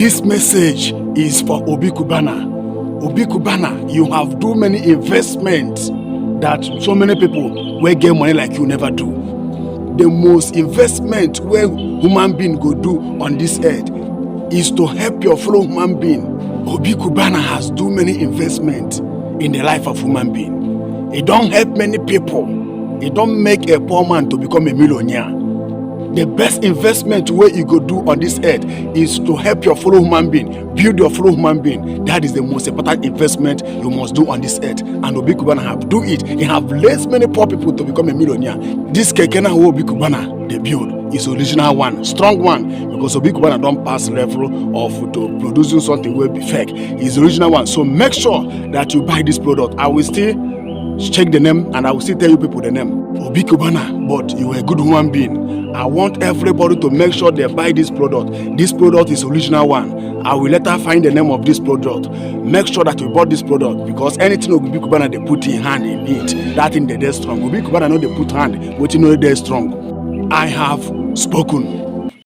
This message is for Obi Cubana. Obi Cubana, you have do many investments that so many people will get money like you never do. The most investment where human being go do on this earth is to help your fellow human being. Obi Cubana has do many investments in the life of human being. It don't help many people. It don't make a poor man to become a millionaire. The best investment where you go do on this earth is to help your fellow human being, build your fellow human being. That is the most important investment you must do on this earth. And Obi Cubana have do it. He have raised many poor people to become a millionaire. This kekena who Obi Cubana they build is original one, strong one, because Obi Cubana don't pass level of to producing something will be fake. It's original one. So make sure that you buy this product. I will still check the name and I will still tell you people the name. Obi Cubana, but you are a good human being. I want everybody to make sure they buy this product. This product is original one. I will later find the name of this product. Make sure that you bought this product, because anything Obi Cubana they put in hand in it, that thing they strong. Obi Cubana know they put hand, but you know they strong. I have spoken.